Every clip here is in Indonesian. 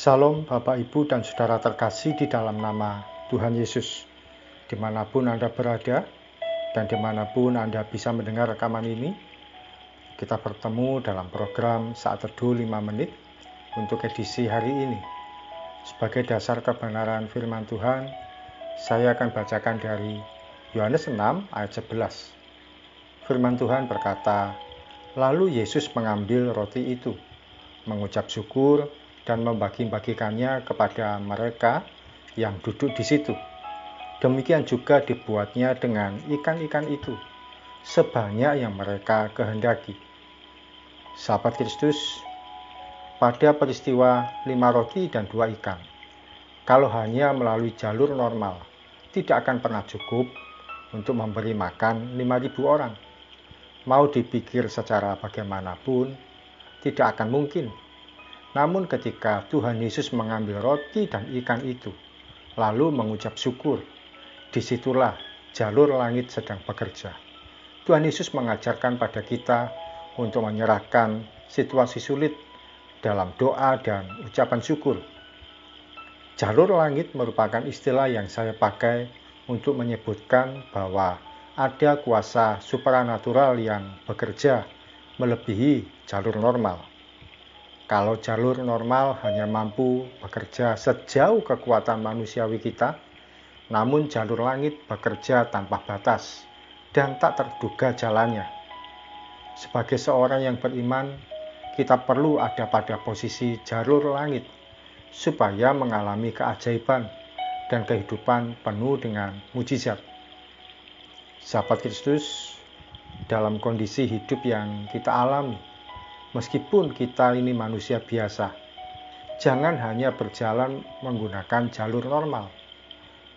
Salam Bapak Ibu dan Saudara terkasih di dalam nama Tuhan Yesus. Dimanapun Anda berada dan dimanapun Anda bisa mendengar rekaman ini, kita bertemu dalam program Saat Teduh 5 Menit untuk edisi hari ini. Sebagai dasar kebenaran firman Tuhan, saya akan bacakan dari Yohanes 6 ayat 11. Firman Tuhan berkata, "Lalu Yesus mengambil roti itu, mengucap syukur dan membagi-bagikannya kepada mereka yang duduk di situ. Demikian juga dibuatnya dengan ikan-ikan itu, sebanyak yang mereka kehendaki." Sahabat Kristus, pada peristiwa 5 roti dan 2 ikan, kalau hanya melalui jalur normal, tidak akan pernah cukup untuk memberi makan 5.000 orang. Mau dipikir secara bagaimanapun, tidak akan mungkin. Namun ketika Tuhan Yesus mengambil roti dan ikan itu, lalu mengucap syukur, disitulah jalur langit sedang bekerja. Tuhan Yesus mengajarkan pada kita untuk menyerahkan situasi sulit dalam doa dan ucapan syukur. Jalur langit merupakan istilah yang saya pakai untuk menyebutkan bahwa ada kuasa supranatural yang bekerja melebihi jalur normal. Kalau jalur normal hanya mampu bekerja sejauh kekuatan manusiawi kita, namun jalur langit bekerja tanpa batas dan tak terduga jalannya. Sebagai seorang yang beriman, kita perlu ada pada posisi jalur langit supaya mengalami keajaiban dan kehidupan penuh dengan mujizat. Sahabat Kristus, dalam kondisi hidup yang kita alami, meskipun kita ini manusia biasa, jangan hanya berjalan menggunakan jalur normal.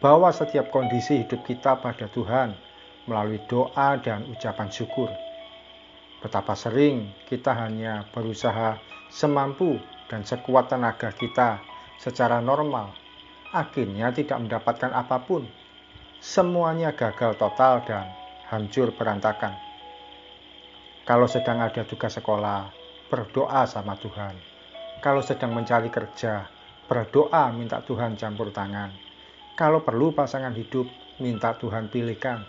Bawa setiap kondisi hidup kita pada Tuhan melalui doa dan ucapan syukur. Betapa sering kita hanya berusaha semampu dan sekuat tenaga kita secara normal, akhirnya tidak mendapatkan apapun. Semuanya gagal total dan hancur berantakan. Kalau sedang ada tugas sekolah, berdoa sama Tuhan. Kalau sedang mencari kerja, berdoa minta Tuhan campur tangan. Kalau perlu pasangan hidup, minta Tuhan pilihkan.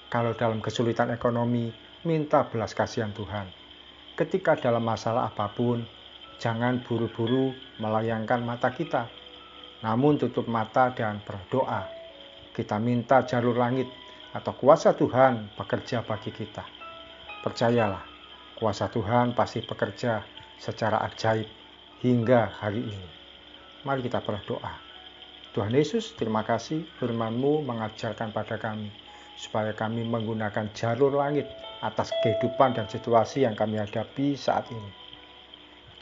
Kalau dalam kesulitan ekonomi, minta belas kasihan Tuhan. Ketika dalam masalah apapun, jangan buru-buru melayangkan mata kita, namun tutup mata dan berdoa. Kita minta jalur langit atau kuasa Tuhan bekerja bagi kita. Percayalah, kuasa Tuhan pasti bekerja secara ajaib hingga hari ini. Mari kita berdoa. Tuhan Yesus, terima kasih firman-Mu mengajarkan pada kami supaya kami menggunakan jalur langit atas kehidupan dan situasi yang kami hadapi saat ini.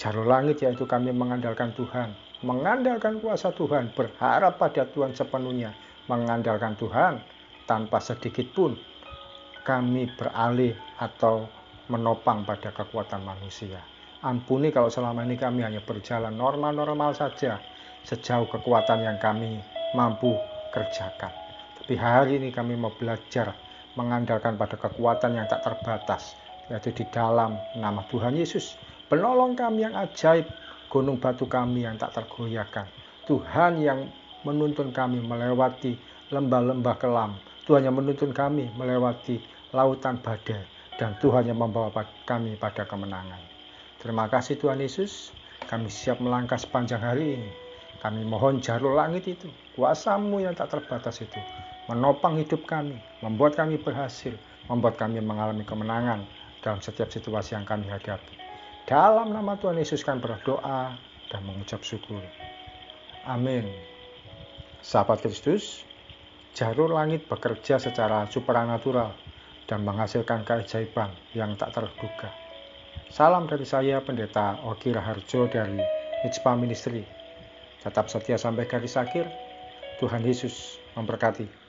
Jalur langit yaitu kami mengandalkan Tuhan, mengandalkan kuasa Tuhan, berharap pada Tuhan sepenuhnya, mengandalkan Tuhan tanpa sedikit pun kami beralih atau menopang pada kekuatan manusia. Ampuni kalau selama ini kami hanya berjalan normal-normal saja, sejauh kekuatan yang kami mampu kerjakan. Tapi hari ini kami mau belajar mengandalkan pada kekuatan yang tak terbatas, yaitu di dalam nama Tuhan Yesus, penolong kami yang ajaib, gunung batu kami yang tak tergoyahkan, Tuhan yang menuntun kami melewati lembah-lembah kelam, Tuhan yang menuntun kami melewati lautan badai, dan Tuhan yang membawa kami pada kemenangan. Terima kasih Tuhan Yesus, kami siap melangkah sepanjang hari ini. Kami mohon jalur langit itu, kuasa-Mu yang tak terbatas itu, menopang hidup kami, membuat kami berhasil, membuat kami mengalami kemenangan dalam setiap situasi yang kami hadapi. Dalam nama Tuhan Yesus kami berdoa dan mengucap syukur. Amin. Sahabat Kristus, jalur langit bekerja secara supranatural dan menghasilkan keajaiban yang tak terduga. Salam dari saya, Pendeta Ogi Raharjo dari Mitspa Ministry. Tetap setia sampai garis akhir. Tuhan Yesus memberkati.